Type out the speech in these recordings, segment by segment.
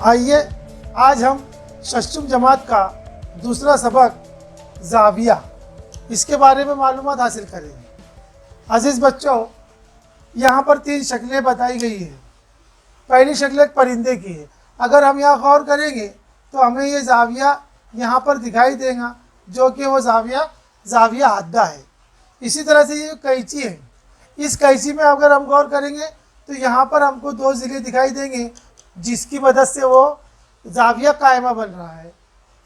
आइए आज हम शशुम जमात का दूसरा सबक ज़ाविया इसके बारे में मालूमात हासिल करेंगे। अजीज़ बच्चों, यहाँ पर 3 शक्लें बताई गई हैं। पहली शक्ल एक परिंदे की है। अगर हम यहाँ गौर करेंगे तो हमें ये ज़ाविया यहाँ पर दिखाई देगा, जो कि वो ज़ाविया हद्दा है। इसी तरह से ये कैंची है। इस कैंची में अगर हम गौर करेंगे तो यहाँ पर हमको 2 ज़िले दिखाई देंगे, जिसकी मदद से वो ज़ाविया कायमा बन रहा है।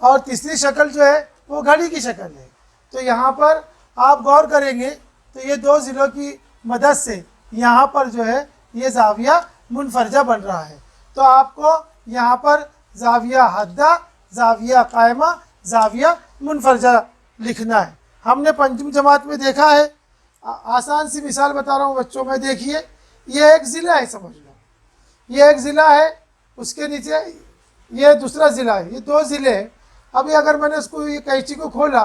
और तीसरी शक्ल जो है वो घड़ी की शक्ल है। तो यहाँ पर आप गौर करेंगे तो ये 2 ज़िलों की मदद से यहाँ पर जो है ये ज़ाविया मुनफरजा बन रहा है। तो आपको यहाँ पर ज़ाविया हद्दा, ज़ाविया कायमा, ज़ाविया मुनफरजा लिखना है। हमने पंचम जमात में देखा है। आसान सी मिसाल बता रहा हूँ बच्चों में, देखिए ये एक ज़िला है, समझ लो ये एक ज़िला है, उसके नीचे ये दूसरा ज़िला है, ये 2 ज़िले हैं। अभी अगर मैंने उसको ये कैंची को खोला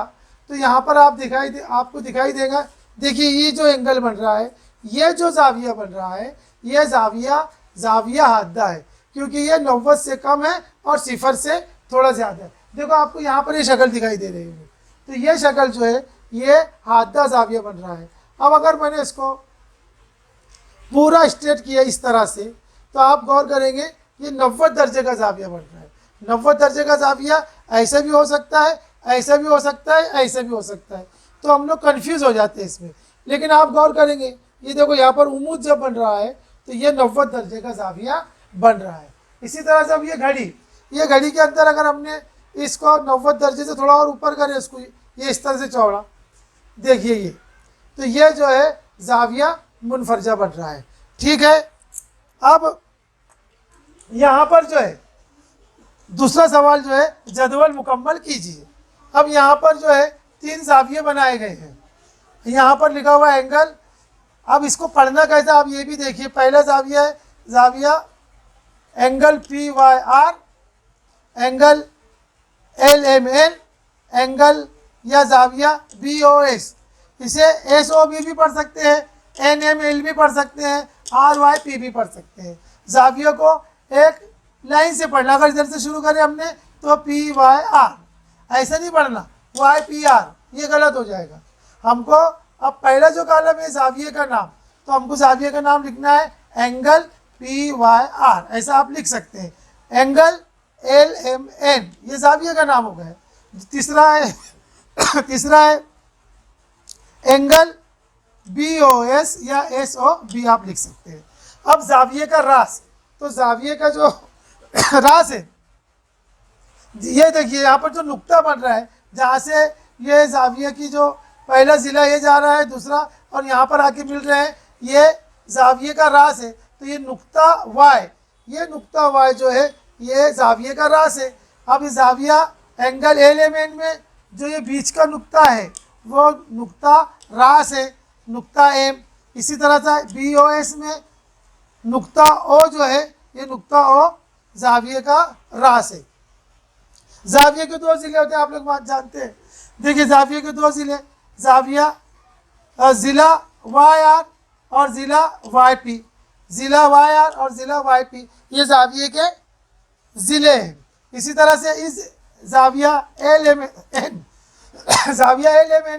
तो यहाँ पर आपको दिखाई देगा। देखिए ये जो एंगल बन रहा है, ये जो ज़ाविया बन रहा है, ये ज़ाविया हद्दा है, क्योंकि ये 90 से कम है और 0 से थोड़ा ज़्यादा है। देखो आपको यहाँ पर ये शक्ल दिखाई दे रही है, तो ये शक्ल जो है ये हद्दा ज़ाविया बन रहा है। अब अगर मैंने इसको पूरा स्ट्रेट किया इस तरह से, तो आप गौर करेंगे ये 90 दर्जे का ज़ाविया बन रहा है। 90 दर्जे का ज़ाविया ऐसे भी हो सकता है, ऐसे भी हो सकता है, ऐसे भी हो सकता है। तो हम लोग कन्फ्यूज़ हो जाते हैं इसमें। लेकिन आप गौर करेंगे, ये देखो यहाँ पर उमूद जब बन रहा है तो ये 90 दर्जे का ज़ाविया बन रहा है। इसी तरह से अब ये घड़ी के अंदर अगर हमने इसको 90 दर्जे से थोड़ा और ऊपर करें, इसको ये इस तरह से चौड़ा, देखिए ये, तो ये जो है ज़ाविया मुनफरजा बन रहा है। ठीक है। अब यहाँ पर जो है दूसरा सवाल जो है जदवल मुकम्मल कीजिए। अब यहाँ पर जो है 3 ज़ाविये बनाए गए हैं। यहाँ पर लिखा हुआ एंगल। अब इसको पढ़ना कैसा, आप ये भी देखिए। पहला ज़ाविया है ज़ाविया angle PYR, angle LMN, angle या ज़ाविया BOS। इसे SOB भी पढ़ सकते हैं, NML भी पढ़ सकते हैं, RYP भी पढ़ सकते हैं। ज़ाविया को एक लाइन से पढ़ना। अगर इधर से शुरू करें हमने तो PYR, ऐसा नहीं पढ़ना YPR, ये गलत हो जाएगा। हमको अब पहला जो कॉलम है ज़ाविये का नाम, तो हमको ज़ाविये का नाम लिखना है एंगल PYR, ऐसा आप लिख सकते हैं। एंगल LMN, ये ज़ाविये का नाम हो गया। तीसरा है एंगल BOS या SOB, आप लिख सकते हैं। अब ज़ाविये का रास, तो ज़ाविये का जो रास है, ये देखिए यहाँ पर जो नुक्ता बन रहा है, जहाँ से ये ज़ाविये की जो पहला ज़िला ये जा रहा है, दूसरा और यहाँ पर आके मिल रहे हैं, ये ज़ाविये का रास है। तो ये नुक्ता Y जो है ये ज़ाविये का रास है। अब इस ज़ाविया एंगल LMN में जो ये बीच का नुक्ता है वो नुक्ता रास है, नुक्ता M। इसी तरह से BOS में नुक्ता O जो है, ये नुक्ता O ज़ाविये का रास है। ज़ाविये के 2 ज़िले होते हैं, आप लोग बात जानते हैं। देखिए ज़ाविये के 2 ज़िले, ज़िला YR और ज़िला YP। ज़िला YR और ज़िला YP ये ज़ाविये के ज़िले हैं। इसी तरह से इस ज़ाविया LMN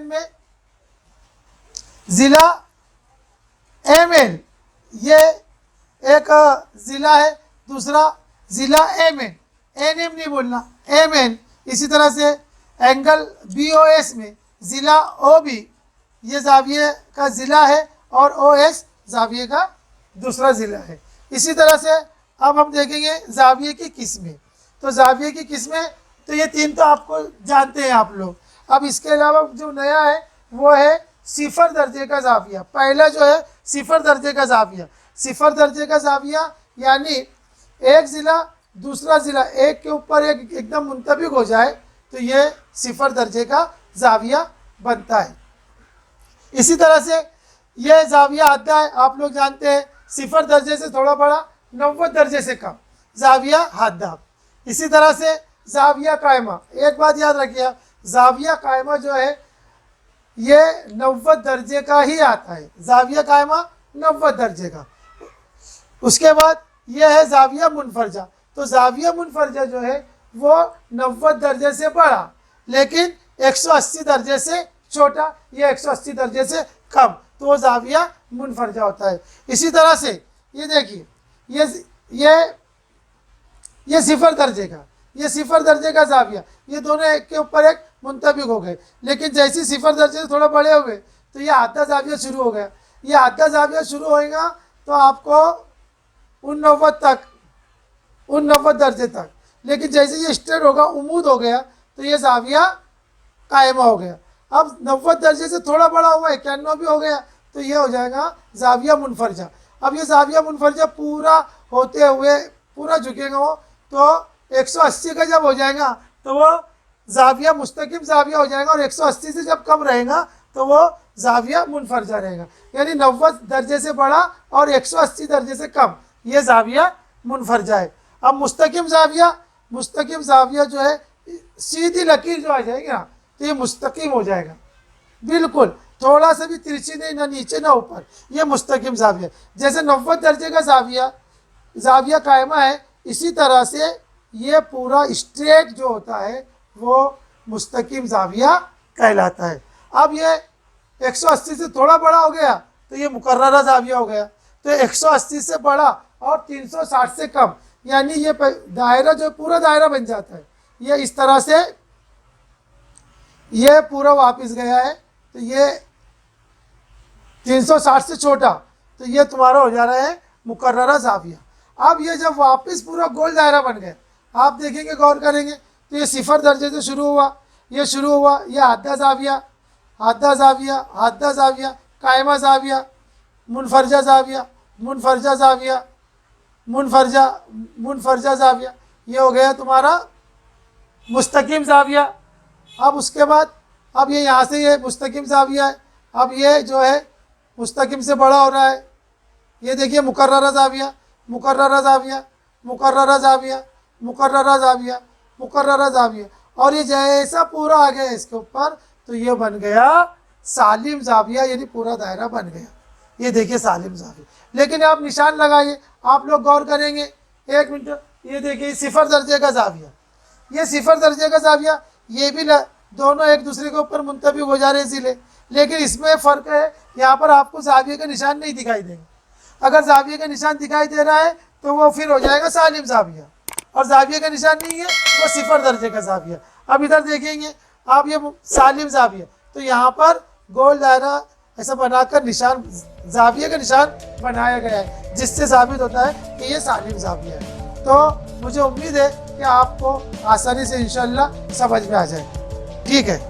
में ज़िला MN, ये एक ज़िला है, दूसरा ज़िला MN, NM नहीं बोलना, MN। इसी तरह से एंगल BOS में ज़िला OB, ये ज़ाविये का ज़िला है, और OS ज़ाविये का दूसरा ज़िला है। इसी तरह से अब हम देखेंगे ज़ाविये की किस्में। तो ज़ाविये की किस्में तो ये 3 तो आपको जानते हैं आप लोग। अब इसके अलावा जो नया है वो है 0 दर्जे का ज़ाविया। पहला जो है 0 दर्जे का ज़ाविया। 0 दर्जे का ज़ाविया यानी एक ज़िला दूसरा ज़िला एक के ऊपर एक एकदम मुंतबिक हो जाए, तो ये 0 दर्जे का ज़ाविया बनता है। इसी तरह से ये ज़ाविया हद्दा है, आप लोग जानते हैं। 0 दर्जे से थोड़ा बड़ा, 90 दर्जे से कम, ज़ाविया हद्दा। इसी तरह से ज़ाविया कायमा, एक बात याद रखिए, ज़ाविया कायमा जो है ये 90 दर्जे का ही आता है। ज़ाविया कायमा 90 दर्जे का। उसके बाद ये है ज़ाविया मुनफरजा। तो तो जाविया मुनफरजा जो है वो 90 दर्जे से बड़ा लेकिन 180 दर्जे से छोटा या 180 दर्जे से कम, तो वो जाविया मुनफरजा होता है। इसी तरह से ये देखिए, ये 0 दर्जे का, ये 0 दर्जे का जाविया, ये दोनों एक के ऊपर एक मुंतबिक हो गए। लेकिन जैसे 0 दर्जे से थोड़ा बड़े हो गए तो ये आधा जाविया शुरू हो गया। ये आधा जाविया शुरू होएगा तो आपको 90 दर्जे तक, लेकिन जैसे ये स्ट्रेट होगा, उमूद हो गया, तो ये जाविया कायमा हो गया। अब 90 दर्जे से थोड़ा बड़ा हुआ, 91 भी हो गया, तो ये हो जाएगा जाविया मुनफरजा। अब ये जाविया मुनफरजा पूरा होते हुए पूरा झुकेगा वो, तो 180 का जब हो जाएगा तो वो जाविया मुस्तकिम जाविया हो जाएगा, और 180 से जब कम रहेगा तो वो जाविया मुनफरजा रहेगा। यानी 90 दर्जे से बड़ा और 180 दर्जे से कम, ये जाविया मुनफरजा है। अब मुस्तकिम जाविया जो है, सीधी लकीर जो आ जाएगी ना, तो ये मुस्तकिम हो जाएगा, बिल्कुल थोड़ा सा भी तिरछी नहीं, ना नीचे ना ऊपर, ये मुस्तकिम जाविया। जैसे 90 दर्जे का जाविया कायमा है, इसी तरह से ये पूरा स्ट्रेट जो होता है वो मुस्तकिम जाविया कहलाता है। अब ये 180 से थोड़ा बड़ा हो गया तो ये मुकर्ररा जाविया हो गया। तो 180 से बड़ा और 360 से कम, यानी ये दायरा जो पूरा दायरा बन जाता है। ये इस तरह से ये पूरा वापस गया है, तो ये 360 से छोटा, तो ये तुम्हारा हो जा रहा है मुकर्ररा जाविया। अब ये जब वापस पूरा गोल दायरा बन गया, आप देखेंगे, गौर करेंगे, तो ये 0 दर्जे से शुरू हुआ, ये आधा जाविया, कायमा जाविया, मुनफरजा जाविया, ये हो गया तुम्हारा मुस्तकिम जाविया। अब उसके बाद अब ये यहाँ से ये मुस्तकिम जाविया है, अब ये जो है मुस्तकिम से बड़ा हो रहा है। ये देखिए मुकर्ररा जाविया, और ये जैसा पूरा आ गया इसके ऊपर, तो ये बन गया सालिम जाविया, यानी पूरा दायरा बन गया। ये देखिए सालिम जाविया। लेकिन आप निशान लगाइए, आप लोग गौर करेंगे, 1 मिनट, ये देखिए 0 दर्जे का जाविया, ये 0 दर्जे का जाविया, ये भी दोनों एक दूसरे के ऊपर मुंतबिक हो जा रहे हैं इसीलिए। लेकिन इसमें फ़र्क है, यहाँ पर आपको जाविये का निशान नहीं दिखाई देंगे। अगर जाविये का निशान दिखाई दे रहा है तो वो फिर हो जाएगा सालिम जाविया, और जाविये का निशान नहीं है वो 0 दर्जे का जाविया। अब इधर देखेंगे आप, ये सालिम जाविया, तो यहाँ पर गोल दायरा ऐसा बनाकर निशान, जाविये का निशान बनाया गया है, जिससे साबित होता है कि ये सालिम जाविया है। तो मुझे उम्मीद है कि आपको आसानी से इंशाअल्लाह समझ में आ जाए। ठीक है।